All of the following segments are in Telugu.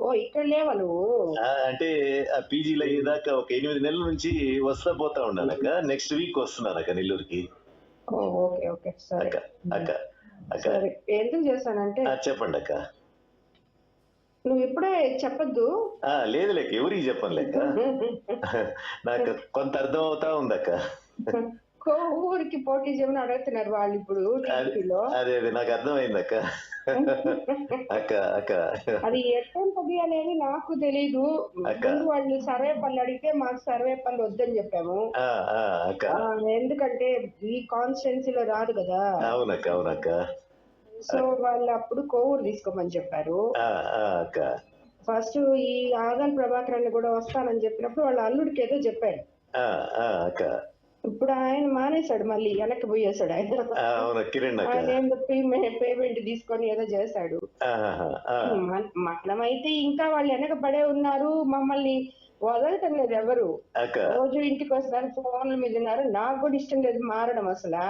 ఓ ఇక్కడ లేవా నువ్వు? అంటే ఆ పీజీలో అయ్యేదాకా ఒక 8 నెలల నుంచి వస్తా పోతా ఉన్నానక్క. నెక్స్ట్ వీక్ వస్తున్నానక్క నెల్లూరుకి. ఓకే ఓకే సరే. అక్క అక్క అక్క సరే ఎందుకు చేశానంటే చెప్పండి అక్క. నువ్వు ఇప్పుడే చెప్పొద్దు. లేదు లేక ఎవరికి చెప్పను లేక. నాకు కొంత అర్థం అవుతా ఉందక్క. ఊరికి పోటీ చేయమని అడుగుతున్నారు వాళ్ళు ఇప్పుడు టీడీపీలో. అదే నాకు అర్థమైందక్క. అక్క అక్క అది ఎట్లుంటది అనేది నాకు తెలీదు. ముందు వాళ్ళు సర్వే పనులు అడిగితే మాకు సర్వే పనులు వద్దని చెప్పాము. ఎందుకంటే ఈ కాన్స్టిట్యున్సీలో రాదు కదా. అవునక్క అవునక్క. సో వాళ్ళు అప్పుడు కోవూరు తీసుకోమని చెప్పారు. ఫస్ట్ ఈ ఆదాన్ ప్రభాకర్ కూడా వస్తానని చెప్పినప్పుడు వాళ్ళ అల్లుడికి ఏదో చెప్పారు. ఇప్పుడు ఆయన మానేశాడు, మళ్ళీ వెనక్కి పోయేశాడు. ఆయన పేమెంట్ తీసుకొని ఏదో చేశాడు. మనమైతే ఇంకా వాళ్ళు వెనక పడే ఉన్నారు, మమ్మల్ని వదలటం లేదు ఎవరు. రోజు ఇంటికి వస్తారు, ఫోన్ల మీద ఉన్నారు. నాకు కూడా ఇష్టం లేదు మారడం అసలు.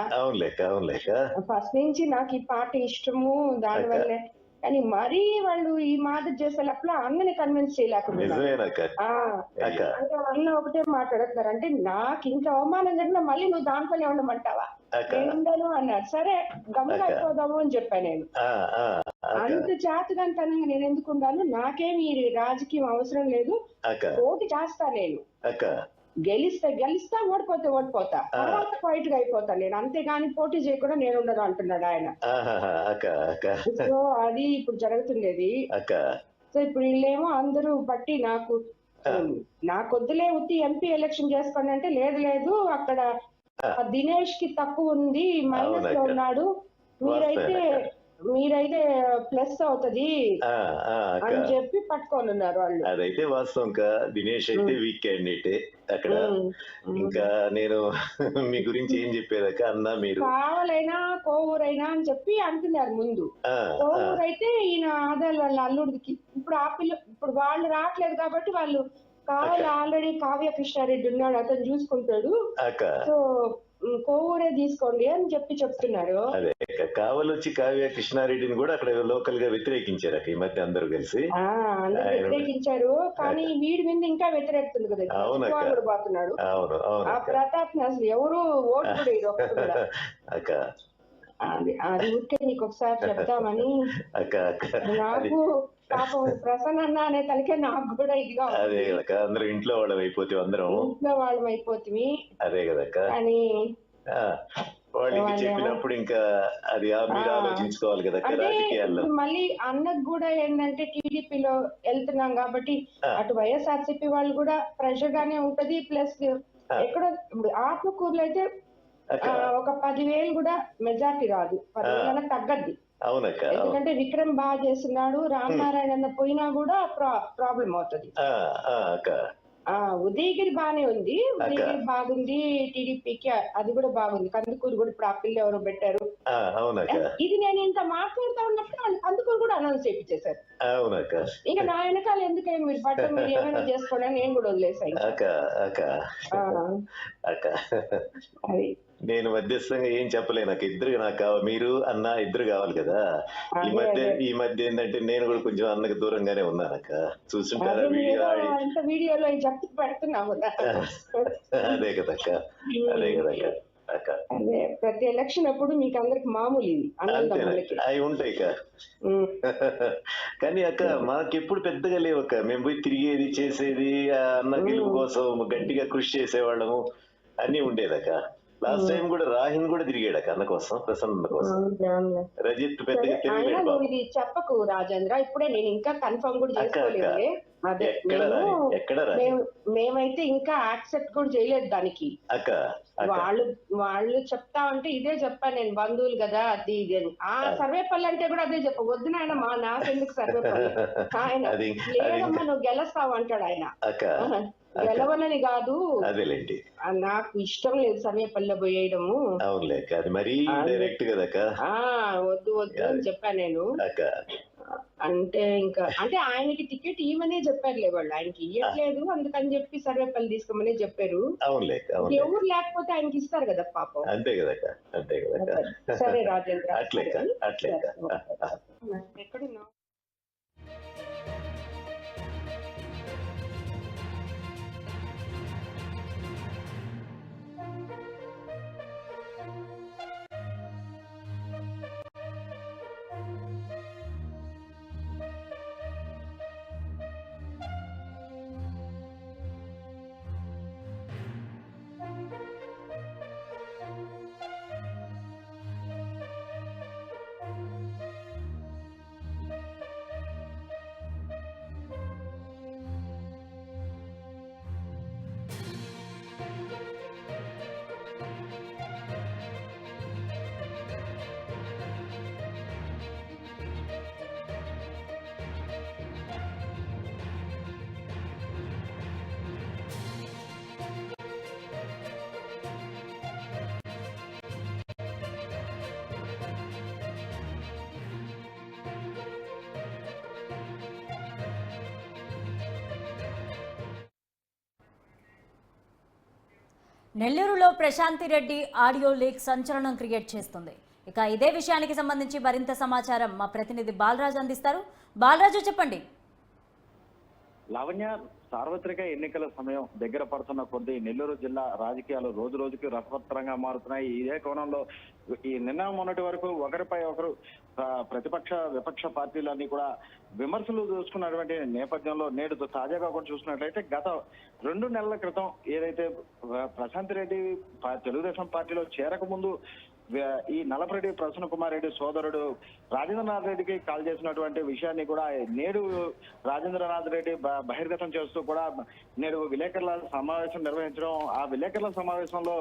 ఫస్ట్ నుంచి నాకు ఈ పార్టీ ఇష్టము, దానివల్లే. కానీ మరీ వాళ్ళు ఈ మాట చేసేటప్పుడు అన్నని కన్విన్స్ చేయలేకుండా అంటే అన్న ఒకటే మాట్లాడుతున్నారు. అంటే నాకు ఇంకా అవమానం జరిగినా మళ్ళీ నువ్వు దాంట్లోనే ఉండమంటావా? ఉండను అన్నారు. సరే గమ్ముగా అయిపోదాము అని చెప్పాను నేను. అంత చేతగాంతనంగా నేను ఎందుకు ఉండాను? నాకేమి రాజకీయం అవసరం లేదు, పోటీ చేస్తా నేను. గెలిస్తా, ఓడిపోతే ఓడిపోతా, తర్వాత ఫైట్ గా అయిపోతాను నేను, అంతేగాని పోటీ చేయకుండా నేను ఉండను అంటున్నాడు ఆయన. సో అది ఇప్పుడు జరుగుతుండేది. సో ఇప్పుడు వీళ్ళేమో అందరూ బట్టి నాకు వద్దులే, ఉత్తి ఎంపీ ఎలక్షన్ చేసుకోండి అంటే లేదు లేదు, అక్కడ దినేష్ కి తక్కువ ఉంది, మైనస్ లో ఉన్నాడు, మీరైతే ప్లస్ అవుతది అని చెప్పి పట్టుకొని ఉన్నారు వాళ్ళు. అదైతే వాస్తవం. దినేష్ అయితే వీక్ క్యాండిడేటే అక్కడ. ఇంకా నేను మీ గురించి ఏం చెప్పేదాక అన్నా, మీరు కావాలైనా కోవూరైనా అని చెప్పి అంటున్నారు ముందు. కోవూరు అయితే ఈయన ఆదాల వాళ్ళ అల్లుడికి ఇప్పుడు వాళ్ళు రావట్లేదు కాబట్టి వాళ్ళు కావాలి, ఆల్రెడీ కావ్య కృష్ణారెడ్డి ఉన్నాడు, అతను చూసుకుంటాడు, సో కోవూరే తీసుకోండి అని చెప్తున్నారు. అదే కావాలి వచ్చి కావ్య కృష్ణారెడ్డిని కూడా అక్కడ లోకల్ గా వ్యతిరేకించారు ఈ మధ్య అందరూ కలిసి. వ్యతిరేకించారు, కానీ వీడి మీద ఇంకా వ్యతిరేకుతుంది కదా. పోతున్నాడు ఆ ప్రతాప్ ని అసలు ఎవరు ఓటు కూడా అది ఊరికే నీకు ఒకసారి చెప్తామని. నాకు పాపం ప్రసన్న అన్న అనే తలకే నాకు కూడా ఇదిగా అందరూ ఇంట్లో వాళ్ళం అయిపోతుంది. అదే కదా. కానీ వాళ్ళకి చెప్పినప్పుడు ఇంకా అది మీరు ఆలోచించుకోవాలి కదా రాజకీయాల్లో. మళ్ళీ అన్నకు కూడా ఏంటంటే టీడీపీలో వెళ్తున్నాం కాబట్టి అటు వైఎస్ఆర్సీపీ వాళ్ళు కూడా ప్రెషర్ గానే ఉంటది. ప్లస్ ఎక్కడో ఇప్పుడు ఆత్మకూరులో అయితే ఒక 10,000 కూడా మెజార్టీ రాదు, 10,000 తగ్గద్ది. ఎందుకంటే విక్రమ్ బాగా చేస్తున్నాడు, రామనారాయణ పోయినా కూడా ప్రాబ్లం అవుతుంది. ఉదయగిరి బానే ఉంది, ఉదయగిరి బాగుంది టీడీపీకి, అది కూడా బాగుంది. కందుకూరు కూడా ఇప్పుడు ఆ పిల్ల ఎవరో పెట్టారు. ఇది నేను ఇంత మాట్లాడుతూ ఉన్నప్పుడు వాళ్ళు కందుకూరు కూడా అనౌన్స్ చేయించేశారు. ఇంకా నా వెనకాల ఎందుకే మీరు పట్టం, మీరు ఏమైనా చేసుకోండి అని నేను కూడా వదిలేసాను. అది నేను మధ్యస్థంగా ఏం చెప్పలే, నాకు మీరు అన్న ఇద్దరు కావాలి కదా. ఈ మధ్య ఏంటంటే నేను కూడా కొంచెం అన్నకు దూరంగానే ఉన్నానక్క. చూస్తుంటారా వీడియోలో చెప్తూ పెడుతున్నాము. అదే కదక్క. అదే ప్రతి ఎలక్షన్ అప్పుడు మీకు అందరికి మామూలు ఇది అవి ఉంటాయి కానీ అక్క మాకెప్పుడు పెద్దగా లేవక్క. మేము పోయి తిరిగేది చేసేది, అన్న గెలుపు కోసం గట్టిగా కృషి చేసేవాళ్ళము అన్ని ఉండేదక్క. లాస్ట్ టైం కూడా రాహిన్ కూడా తిరిగాడు అన్న కోసం, ప్రసన్న కోసం. రజిత్ పెద్దగా ఇది చెప్పకు రాజేంద్ర, ఇప్పుడే నేను ఇంకా కన్ఫర్మ్ కూడా చేసుకోలేదు. అదే మేమైతే ఇంకా యాక్సెప్ట్ కూడా చేయలేదు దానికి. వాళ్ళు చెప్తా ఉంటే ఇదే చెప్పాను నేను, బంధువులు కదా అది ఇది అని. ఆ సర్వేపల్లి అంటే కూడా అదే చెప్ప, వద్దు నాయన నాకెందుకు సర్వేపల్లి, ఆయన లేదమ్మా నువ్వు గెలుస్తావు అంటాడు ఆయన. గెలవనని కాదు, నాకు ఇష్టం లేదు సర్వేపల్లి పోయేయడము. వద్దు వద్దు అని చెప్పాను నేను. అంటే ఇంకా అంటే ఆయనకి టికెట్ ఇవ్వనే చెప్పారులే వాళ్ళు, ఆయనకి ఇవ్వట్లేదు అందుకని చెప్పి సర్వేపల్లి తీసుకోమని చెప్పారు. ఎవరు లేకపోతే ఆయనకి ఇస్తారు కదా పాపం. సరే రాజేంద్ర, ఎక్కడున్నావు? నెల్లూరులో ప్రశాంతి రెడ్డి ఆడియో లీక్ సంచలనం క్రియేట్ చేస్తుంది. ఇక ఇదే విషయానికి సంబంధించి మరింత సమాచారం మా ప్రతినిధి బాలరాజు అందిస్తారు. బాలరాజు, చెప్పండి. లావణ్య, సార్వత్రిక ఎన్నికల సమయం దగ్గర పడుతున్న కొద్దీ నెల్లూరు జిల్లా రాజకీయాలు రోజు రోజుకి రసవత్తరంగా మారుతున్నాయి. ఇదే కోణంలో ఈ నిన్న మొన్నటి వరకు ఒకరిపై ఒకరు ప్రతిపక్ష విపక్ష పార్టీలన్నీ కూడా విమర్శలు చూసుకున్నటువంటి నేపథ్యంలో నేడు తాజాగా కూడా చూసినట్లయితే గత 2 నెలల క్రితం ఏదైతే ప్రశాంత్ రెడ్డి తెలుగుదేశం పార్టీలో చేరక ముందు ఈ నలపరెడ్డి ప్రసన్న కుమార్ రెడ్డి సోదరుడు రాజేంద్రనాథ్ రెడ్డికి కాల్ చేసినటువంటి విషయాన్ని కూడా నేడు రాజేంద్రనాథ్ రెడ్డి బహిర్గతం చేస్తూ కూడా నేడు విలేకరుల సమావేశం నిర్వహించడం, ఆ విలేకరుల సమావేశంలో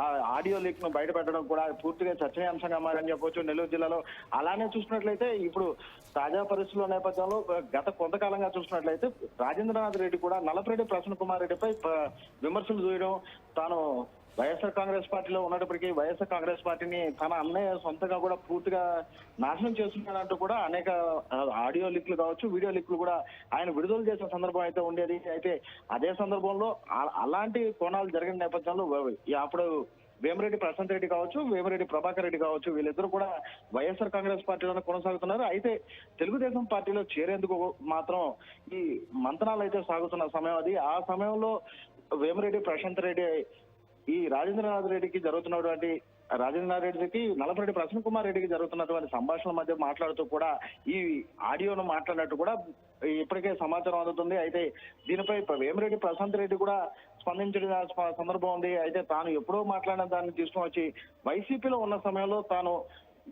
ఆ ఆడియో లీక్ ను బయటపెట్టడం కూడా పూర్తిగా చర్చనీయాంశంగా మారని చెప్పొచ్చు నెల్లూరు జిల్లాలో. అలానే చూసినట్లయితే ఇప్పుడు తాజా పరిస్థితుల నేపథ్యంలో గత కొంతకాలంగా చూసినట్లయితే రాజేంద్రనాథ్ రెడ్డి కూడా నలపరెడ్డి ప్రసన్న కుమార్ రెడ్డిపై విమర్శలు చేయడం, తాను వైఎస్ఆర్ కాంగ్రెస్ పార్టీలో ఉన్నప్పటికీ వైఎస్ఆర్ కాంగ్రెస్ పార్టీని తన అన్నయ్య సొంతగా కూడా పూర్తిగా నాశనం చేస్తున్నాడంటూ కూడా అనేక ఆడియో లీక్లు కావచ్చు, వీడియో లీక్లు కూడా ఆయన విడుదల చేసిన సందర్భం అయితే ఉండేది. అయితే అదే సందర్భంలో అలాంటి కోణాలు జరిగిన నేపథ్యంలో అప్పుడు వేమిరెడ్డి ప్రశాంత్ రెడ్డి కావచ్చు, వేమిరెడ్డి ప్రభాకర్ రెడ్డి కావచ్చు, వీళ్ళిద్దరూ కూడా వైఎస్ఆర్ కాంగ్రెస్ పార్టీలోనే కొనసాగుతున్నారు. అయితే తెలుగుదేశం పార్టీలో చేరేందుకు మాత్రం ఈ మంతనాలు అయితే సాగుతున్న సమయం అది. ఆ సమయంలో వేమిరెడ్డి ప్రశాంత్ రెడ్డి ఈ రాజేంద్రనాథ్ రెడ్డికి జరుగుతున్నటువంటి రాజేంద్రనాథ్ రెడ్డికి నలపరెడ్డి ప్రసన్న కుమార్ రెడ్డికి జరుగుతున్నటువంటి సంభాషణల మధ్య మాట్లాడుతూ కూడా ఈ ఆడియోను మాట్లాడినట్టు కూడా ఇప్పటికే సమాచారం అందుతుంది. అయితే దీనిపై వేమిరెడ్డి ప్రశాంత్ రెడ్డి కూడా స్పందించిన సందర్భం ఉంది. అయితే తాను ఎప్పుడో మాట్లాడిన దాన్ని తీసుకుని వచ్చి వైసీపీలో ఉన్న సమయంలో తాను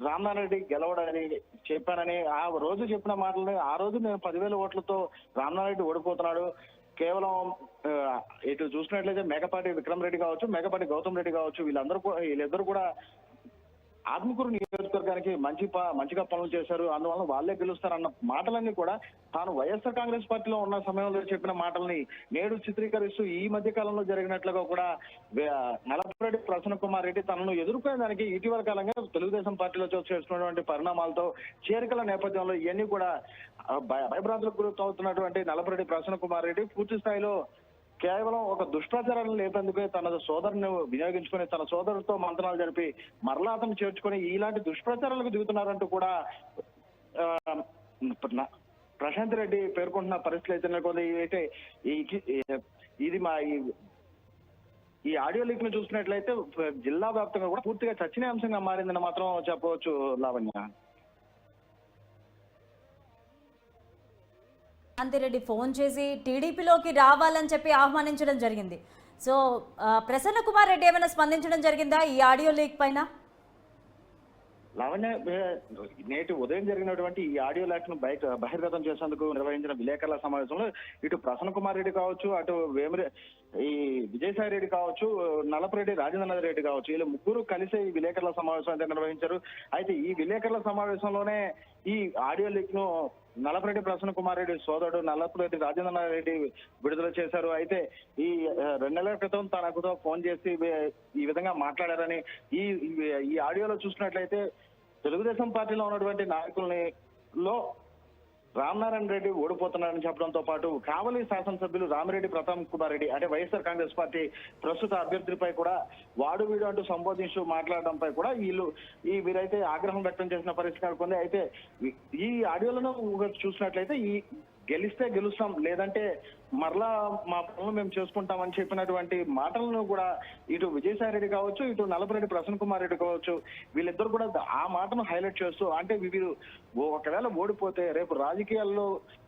రామ్నాథ్ రెడ్డి గెలవడని చెప్పానని, ఆ రోజు చెప్పిన మాటలని ఆ రోజు నేను 10,000 ఓట్లతో రామ్నాథ్ రెడ్డి ఓడిపోతున్నాడు, కేవలం ఇటు చూసినట్లయితే మేకపాటి విక్రమ్ రెడ్డి కావచ్చు, మేకపాటి గౌతమ్ రెడ్డి కావచ్చు, వీళ్ళిద్దరూ కూడా ఆత్మకూరు నియోజకవర్గానికి మంచిగా పనులు చేశారు, అందువల్ల వాళ్ళే గెలుస్తారన్న మాటలన్నీ కూడా తాను వైఎస్ఆర్ కాంగ్రెస్ పార్టీలో ఉన్న సమయంలో చెప్పిన మాటల్ని నేడు చిత్రీకరిస్తూ ఈ మధ్య కాలంలో జరిగినట్లుగా కూడా నలపరెడ్డి ప్రసన్న కుమార్ రెడ్డి తనను ఎదుర్కొనేదానికి ఇటీవల కాలంగా తెలుగుదేశం పార్టీలో చేస్తున్నటువంటి పరిణామాలతో చేరికల నేపథ్యంలో ఇవన్నీ కూడా భయభ్రాంతులకు గురవుతున్నటువంటి నలపరెడ్డి ప్రసన్న కుమార్ రెడ్డి పూర్తి స్థాయిలో కేవలం ఒక దుష్ప్రచారాలను లేపేందుకే తన సోదరుని వినియోగించుకుని తన సోదరుడితో మంత్రాలు జరిపి మరలా అతను చేర్చుకుని ఇలాంటి దుష్ప్రచారాలకు దిగుతున్నారంటూ కూడా ప్రశాంత్ రెడ్డి పేర్కొంటున్న పరిస్థితులు అయితే నెలకొంది. అయితే ఇది ఈ ఆడియో లీక్ ను చూసినట్లయితే జిల్లా వ్యాప్తంగా కూడా పూర్తిగా చర్చనీయాంశంగా మారిందని మాత్రం చెప్పవచ్చు లావణ్య. రెడ్డి ఫోన్ చేసి టీడీపీలోకి రావాలని చెప్పి ఆహ్వానించడం జరిగింది. సో ప్రసన్న కుమార్ రెడ్డి ఏమైనా స్పందించడం జరిగిందా ఈ ఆడియో లీక్ పైన? లావణ్య, నేటి ఉదయం జరిగినటువంటి ఈ ఆడియో లీక్ ను బహిర్గతం చేసేందుకు నిర్వహించిన విలేకరుల సమావేశంలో ఇటు ప్రసన్న కుమార్ రెడ్డి కావచ్చు, అటు ఈ విజయసాయి రెడ్డి కావచ్చు, నలపరెడ్డి రాజేంద్రనాథ్ రెడ్డి కావచ్చు, వీళ్ళు ముగ్గురు కలిసి ఈ విలేకరుల సమావేశం అయితే నిర్వహించారు. అయితే ఈ విలేకరుల సమావేశంలోనే ఈ ఆడియో లీక్ ను నలపరెడ్డి ప్రసన్న కుమార్ రెడ్డి సోదరుడు నలపరెడ్డి రాజేంద్రనాథ్ రెడ్డి విడుదల చేశారు. అయితే ఈ 2 నెలల క్రితం తనకుతో ఫోన్ చేసి ఈ విధంగా మాట్లాడారని ఈ ఆడియోలో చూసినట్లయితే తెలుగుదేశం పార్టీలో ఉన్నటువంటి నాయకుల్ని రామనారాయణ రెడ్డి ఓడిపోతున్నారని చెప్పడంతో పాటు కావలి శాసనసభ్యులు రామిరెడ్డి ప్రతాప్ కుమార్ రెడ్డి అంటే వైఎస్ఆర్ కాంగ్రెస్ పార్టీ ప్రస్తుత అభ్యర్థిపై కూడా వాడు వీడు అంటూ సంబోధించు మాట్లాడడంపై కూడా వీరైతే ఆగ్రహం వ్యక్తం చేసిన పరిస్థితి నెలకొంది. అయితే ఈ ఆడియోలను చూసినట్లయితే గెలిస్తే గెలుస్తాం, లేదంటే మరలా మా పనులు మేము చేసుకుంటామని చెప్పినటువంటి మాటలను కూడా ఇటు విజయసాయి రెడ్డి కావచ్చు, ఇటు నలపరెడ్డి ప్రసన్న కుమార్ రెడ్డి కావచ్చు, వీళ్ళిద్దరు కూడా ఆ మాటను హైలైట్ చేస్తూ అంటే వీరు ఒకవేళ ఓడిపోతే రేపు రాజకీయాల్లో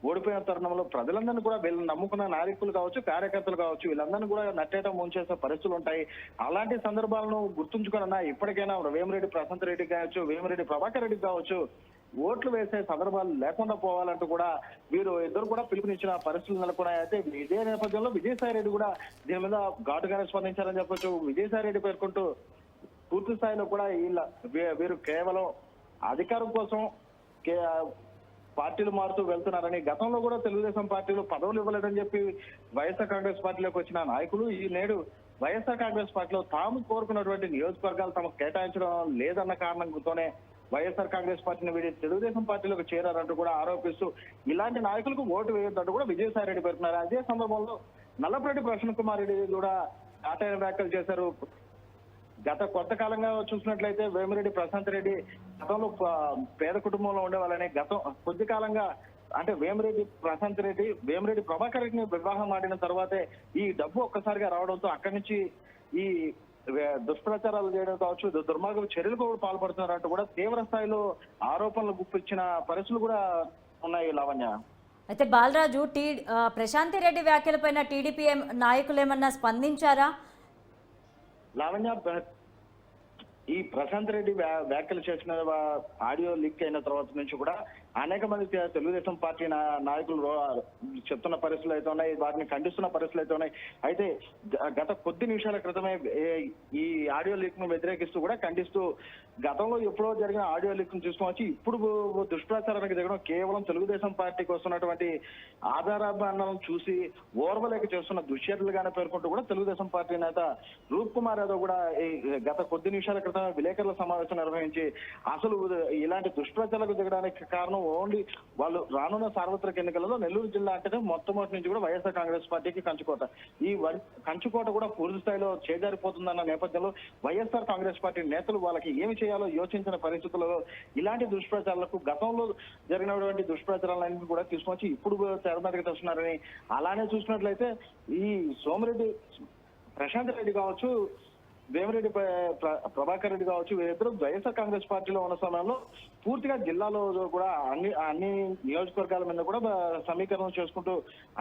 ఓడిపోయిన తరుణంలో ప్రజలందరినీ కూడా వీళ్ళని నమ్ముకున్న నాయకులు కావచ్చు, కార్యకర్తలు కావచ్చు, వీళ్ళందరినీ కూడా నట్టేట ముంచేసే పరిస్థితులు ఉంటాయి. అలాంటి సందర్భాలను గుర్తుంచుకున్నా ఇప్పటికైనా వేమిరెడ్డి ప్రశాంత్ రెడ్డి కావచ్చు, వేమిరెడ్డి ప్రభాకర్ రెడ్డి కావచ్చు ఓట్లు వేసే సందర్భాలు లేకుండా పోవాలంటూ కూడా వీరు ఇద్దరు కూడా పిలుపునిచ్చిన పరిస్థితులు నెలకొన్నాయి. అయితే ఇదే నేపథ్యంలో విజయసాయి రెడ్డి కూడా దీని మీద ఘాటుగానే స్పందించారని చెప్పొచ్చు. విజయసాయి రెడ్డి పేర్కొంటూ పూర్తి స్థాయిలో కూడా వీరు కేవలం అధికారం కోసం పార్టీలు మారుతూ వెళ్తున్నారని, గతంలో కూడా తెలుగుదేశం పార్టీలో పదవులు ఇవ్వలేదని చెప్పి వైఎస్ఆర్ కాంగ్రెస్ పార్టీలోకి వచ్చిన నాయకులు ఈ నేడు వైఎస్ఆర్ కాంగ్రెస్ పార్టీలో తాము కోరుకున్నటువంటి నియోజకవర్గాలు తమకు కేటాయించడం లేదన్న కారణంతోనే వైఎస్ఆర్ కాంగ్రెస్ పార్టీని వీడి తెలుగుదేశం పార్టీలోకి చేరారంటూ కూడా ఆరోపిస్తూ ఇలాంటి నాయకులకు ఓటు వేయొద్దంటూ కూడా విజయసాయి రెడ్డి పేర్కొన్నారు. అదే సందర్భంలో నల్లపరెడ్డి ప్రసన్న కుమార్ రెడ్డి కూడా ఘాటైన వ్యాఖ్యలు చేశారు. గత కొంతకాలంగా చూసినట్లయితే వేమిరెడ్డి ప్రశాంత్ రెడ్డి గతంలో పేద కుటుంబంలో ఉండేవాళ్ళని, గతం కొద్ది కాలంగా అంటే వేమిరెడ్డి ప్రశాంత్ రెడ్డి వేమిరెడ్డి ప్రభాకర్ రెడ్డిని వివాహం ఆడిన తర్వాతే ఈ డబ్బు ఒక్కసారిగా రావడంతో అక్కడి నుంచి ఈ దుష్ప్రచారాలు చేయడం కావచ్చు, దుర్మార్గ చర్యలకు కూడా పాల్పడుతున్నారంటూ కూడా తీవ్ర స్థాయిలో ఆరోపణలు గుప్పించిన పరిస్థితులు కూడా ఉన్నాయి లావణ్య. అయితే బాలరాజు ప్రశాంతి రెడ్డి వ్యాఖ్యలపైన టీడీపీ నాయకులు ఏమన్నా స్పందించారా? లావణ్య, ఈ ప్రశాంత్ రెడ్డి వ్యాఖ్యలు చేసిన ఆడియో లీక్ అయిన తర్వాత నుంచి కూడా అనేక మంది తెలుగుదేశం పార్టీ నాయకులు చెప్తున్న పరిస్థితులు అయితే ఉన్నాయి, వాటిని ఖండిస్తున్న పరిస్థితులు అయితే ఉన్నాయి. అయితే గత కొద్ది నిమిషాల క్రితమే ఈ ఆడియో లీక్ ను వ్యతిరేకిస్తూ కూడా ఖండిస్తూ గతంలో ఎప్పుడో జరిగిన ఆడియో లీక్ ను తీసుకొచ్చి ఇప్పుడు దుష్ప్రచారానికి దిగడం కేవలం తెలుగుదేశం పార్టీకి వస్తున్నటువంటి ఆధారాలను చూసి ఓర్వలేక చేస్తున్న దుశ్చర్యలుగానే పేర్కొంటూ కూడా తెలుగుదేశం పార్టీ నేత రూప్ కుమార్ యాదవ్ కూడా గత కొద్ది నిమిషాల క్రితం విలేకరుల సమావేశం నిర్వహించి అసలు ఇలాంటి దుష్ప్రచారాలకు దిగడానికి కారణం ఓన్లీ వాళ్ళు రానున్న సార్వత్రిక ఎన్నికలలో నెల్లూరు జిల్లా అంటేనే మొట్టమొదటి నుంచి కూడా వైఎస్ఆర్ కాంగ్రెస్ పార్టీకి కంచుకోట. ఈ కంచుకోట కూడా పూర్తి స్థాయిలో చేజారిపోతుందన్న నేపథ్యంలో వైఎస్ఆర్ కాంగ్రెస్ పార్టీ నేతలు వాళ్ళకి ఏమి చేయాలో యోచించిన పరిస్థితులలో ఇలాంటి దుష్ప్రచారాలకు గతంలో జరిగినటువంటి దుష్ప్రచారాలన్నింటినీ కూడా తీసుకొచ్చి ఇప్పుడు తెరమీదకి తెస్తున్నారని, అలానే చూసినట్లయితే ఈ సోమిరెడ్డి ప్రశాంత్ రెడ్డి కావచ్చు, వేమిరెడ్డి ప్రభాకర్ రెడ్డి కావచ్చు, వీరిద్దరూ వైఎస్ఆర్ కాంగ్రెస్ పార్టీలో ఉన్న సమయంలో పూర్తిగా జిల్లాలో కూడా అన్ని నియోజకవర్గాల మీద కూడా సమీకరణ చేసుకుంటూ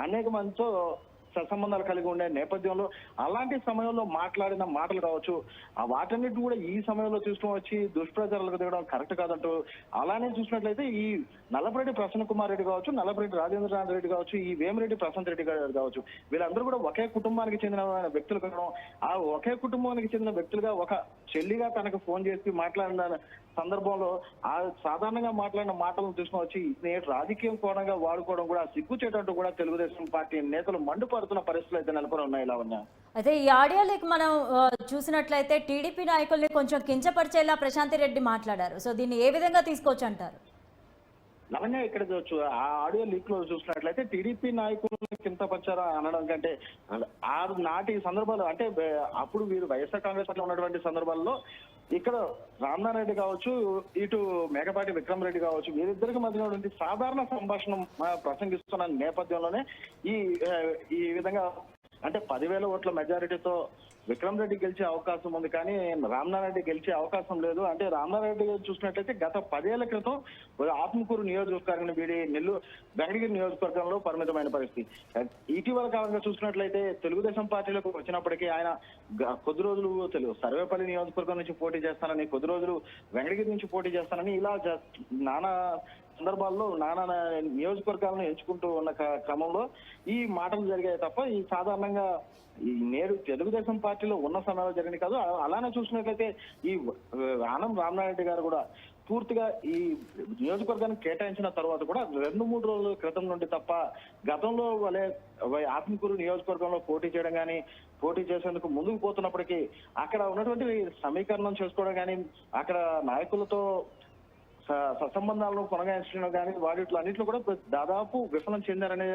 అనేక మందితో సత్సంబంధాలు కలిగి ఉండే నేపథ్యంలో అలాంటి సమయంలో మాట్లాడిన మాటలు కావచ్చు, ఆ వాటన్నిటి కూడా ఈ సమయంలో తీసుకుని వచ్చి దుష్ప్రచారాలకు దిగడం కరెక్ట్ కాదంటూ, అలానే చూసినట్లయితే ఈ నల్లపరెడ్డి ప్రసన్న కుమార్ రెడ్డి కావచ్చు, నల్లపరెడ్డి రాజేంద్రనాథ్ రెడ్డి కావచ్చు, ఈ వేమిరెడ్డి ప్రశాంత్ రెడ్డి గారు కావచ్చు, వీళ్ళందరూ కూడా ఒకే కుటుంబానికి చెందిన వ్యక్తులు కావడం, ఆ ఒకే కుటుంబానికి చెందిన వ్యక్తులుగా ఒక చెల్లిగా తనకు ఫోన్ చేసి మాట్లాడిన సందర్భంలో ఆ సాధారణంగా మాట్లాడిన మాటలను తీసుకుని వచ్చి నేటి రాజకీయం కోణంగా వాడుకోవడం కూడా సిగ్గుచేటట్టు కూడా తెలుగుదేశం పార్టీ నేతలు మండిపడుతున్న పరిస్థితులు అయితే నెలకొని ఉన్నాయి. ఇలా ఉన్నా అయితే ఈ ఆడియో లీక్ మనం చూసినట్లయితే టీడీపీ నాయకుల్ని కొంచెం కించపరిచేలా ప్రశాంతి రెడ్డి మాట్లాడారు. సో దీన్ని ఏ విధంగా తీసుకోవచ్చు అంటారు? లావణ్య, ఇక్కడ ఆ ఆడియో లీక్ లో చూసినట్లయితే టీడీపీ నాయకులను కించపరిచారా అనడం కంటే ఆ నాటి సందర్భాలు అంటే అప్పుడు వీరు వైఎస్ఆర్ కాంగ్రెస్ పార్టీలో ఉన్నటువంటి సందర్భాల్లో ఇక్కడ రామనారాయణ కావచ్చు, ఇటు మేకపాటి విక్రమ్ రెడ్డి కావచ్చు, వీరిద్దరికి మధ్య నుండి సాధారణ సంభాషణ ప్రసంగిస్తున్న నేపథ్యంలోనే ఈ విధంగా అంటే 10,000 ఓట్ల మెజారిటీతో విక్రమ్ రెడ్డి గెలిచే అవకాశం ఉంది, కానీ రామనారాయణ గెలిచే అవకాశం లేదు. అంటే రామనారాయణ చూసినట్లయితే గత 10 ఏళ్ల క్రితం ఆత్మకూరు నియోజకవర్గాన్ని వీడి వెంకటగిరి నియోజకవర్గంలో పరిమితమైన పరిస్థితి. ఇటీవల కాలంగా చూసినట్లయితే తెలుగుదేశం పార్టీలోకి వచ్చినప్పటికీ ఆయన కొద్ది రోజులు సర్వేపల్లి నియోజకవర్గం నుంచి పోటీ చేస్తానని, కొద్ది రోజులు వెంకటగిరి నుంచి పోటీ చేస్తానని ఇలా నానా సందర్భాల్లో నానా నియోజకవర్గాలను ఎంచుకుంటూ ఉన్న క్రమంలో ఈ మాటలు జరిగాయి తప్ప ఈ సాధారణంగా ఈ నేడు తెలుగుదేశం పార్టీలో ఉన్న సమయంలో జరిగింది కాదు. అలానే చూసినట్లయితే ఈ ఆనం రామనారెడ్డి గారు కూడా పూర్తిగా ఈ నియోజకవర్గానికి కేటాయించిన తర్వాత కూడా 2-3 రోజుల క్రితం నుండి తప్ప గతంలో వాళ్ళే ఆత్మకూరు నియోజకవర్గంలో పోటీ చేయడం కానీ, పోటీ చేసేందుకు ముందుకు పోతున్నప్పటికీ అక్కడ ఉన్నటువంటి సమీకరణం చేసుకోవడం కానీ, అక్కడ నాయకులతో సత్సంబంధాలను కొనసాగించడం కానీ వాటిలో అన్నింటిలో కూడా దాదాపు విఫలం చెందారనే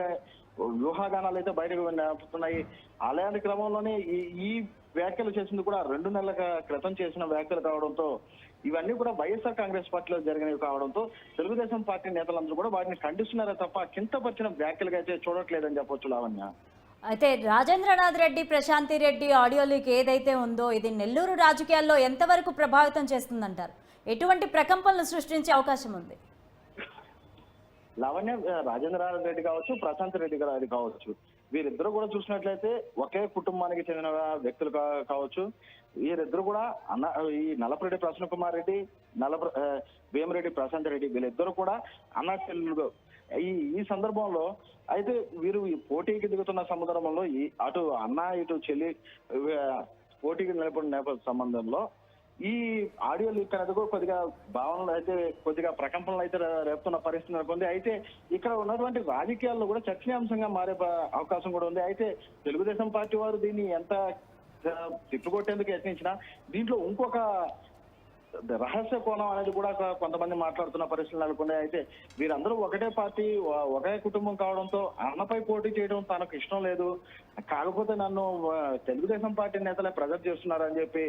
వ్యూహాగానాలు అయితే బయటకు వస్తున్నాయి. అలాంటి క్రమంలోనే ఈ వ్యాఖ్యలు చేసింది కూడా 2 నెలల క్రితం చేసిన వ్యాఖ్యలు కావడంతో ఇవన్నీ కూడా వైఎస్ఆర్ కాంగ్రెస్ పార్టీలో జరిగినవి కావడంతో తెలుగుదేశం పార్టీ నేతలందరూ కూడా వాటిని ఖండిస్తున్నారే తప్ప కింతపరిచిన వ్యాఖ్యలుగా అయితే చూడట్లేదని చెప్పొచ్చు లావణ్య. అయితే రాజేంద్రనాథ్ రెడ్డి ప్రశాంతి రెడ్డి ఆడియో లీక్ ఏదైతే ఉందో ఇది నెల్లూరు రాజకీయాల్లో ఎంతవరకు ప్రభావితం చేస్తుందంటారు? ఎటువంటి ప్రకంపనలు సృష్టించే అవకాశం ఉంది? లావణ్య, రాజేంద్రనాథ్ రెడ్డి కావచ్చు, ప్రశాంత్ రెడ్డి గారు కావచ్చు, వీరిద్దరు కూడా చూసినట్లయితే ఒకే కుటుంబానికి చెందిన వ్యక్తులు కావచ్చు. వీరిద్దరు కూడా ఈ నల్లపరెడ్డి ప్రసన్న కుమార్ రెడ్డి, వేమిరెడ్డి ప్రశాంత్ రెడ్డి వీళ్ళిద్దరు కూడా అన్న చెల్లెలు. ఈ సందర్భంలో అయితే వీరు ఈ పోటీకి దిగుతున్న సందర్భంలో అటు అన్న ఇటు చెల్లి పోటీకి నిలబడిన సంబంధంలో ఈ ఆడియో లీక్ అనేది కూడా కొద్దిగా భావనలు అయితే కొద్దిగా ప్రకంపనలు అయితే రేపుతున్న పరిస్థితి నెలకొంది. అయితే ఇక్కడ ఉన్నటువంటి రాజకీయాల్లో కూడా చర్చనీయాంశంగా మారే అవకాశం కూడా ఉంది. అయితే తెలుగుదేశం పార్టీ వారు దీన్ని ఎంత తిప్పుకొట్టేందుకు యత్నించినా దీంట్లో ఇంకొక రహస్య కోణం అనేది కూడా కొంతమంది మాట్లాడుతున్న పరిస్థితులు నెలకొన్నాయి. అయితే వీరందరూ ఒకటే పార్టీ, ఒకే కుటుంబం కావడంతో అన్నపై పోటీ చేయడం తనకు ఇష్టం లేదు, కాకపోతే నన్ను తెలుగుదేశం పార్టీ నేతలే ప్రెజర్ చేస్తున్నారు అని చెప్పి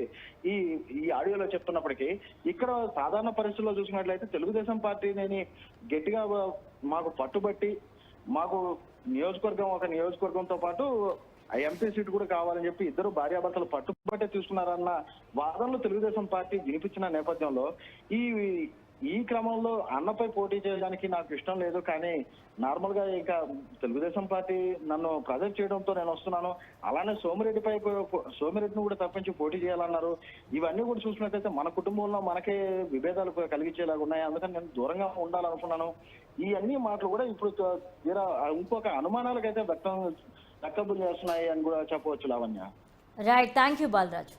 ఈ ఆడియోలో చెప్తున్నప్పటికీ, ఇక్కడ సాధారణ పరిస్థితుల్లో చూసినట్లయితే తెలుగుదేశం పార్టీని గట్టిగా మాకు పట్టుబట్టి మాకు ఒక నియోజకవర్గంతో పాటు ఎంపీ సీట్ కూడా కావాలని చెప్పి ఇద్దరు భార్యాభర్తలు పట్టుబట్టే తీసుకున్నారన్న వాదనలు తెలుగుదేశం పార్టీ వినిపించిన నేపథ్యంలో ఈ క్రమంలో అన్నపై పోటీ చేయడానికి నాకు ఇష్టం లేదు, కానీ నార్మల్ గా ఇక తెలుగుదేశం పార్టీ నన్ను ప్రెజర్ చేయడంతో నేను వస్తున్నాను, అలానే సోమిరెడ్డిని కూడా తప్పించి పోటీ చేయాలన్నారు. ఇవన్నీ కూడా చూసినట్లయితే మన కుటుంబంలో మనకే విభేదాలు కలిగించేలాగా ఉన్నాయి, అందుకని నేను దూరంగా ఉండాలనుకున్నాను. ఇవన్నీ మాటలు కూడా ఇప్పుడు ఇంకొక అనుమానాలకైతే వ్యక్తం చేస్తున్నాయి అని కూడా చెప్పవచ్చు Lavanya. Right, thank you Balaraju.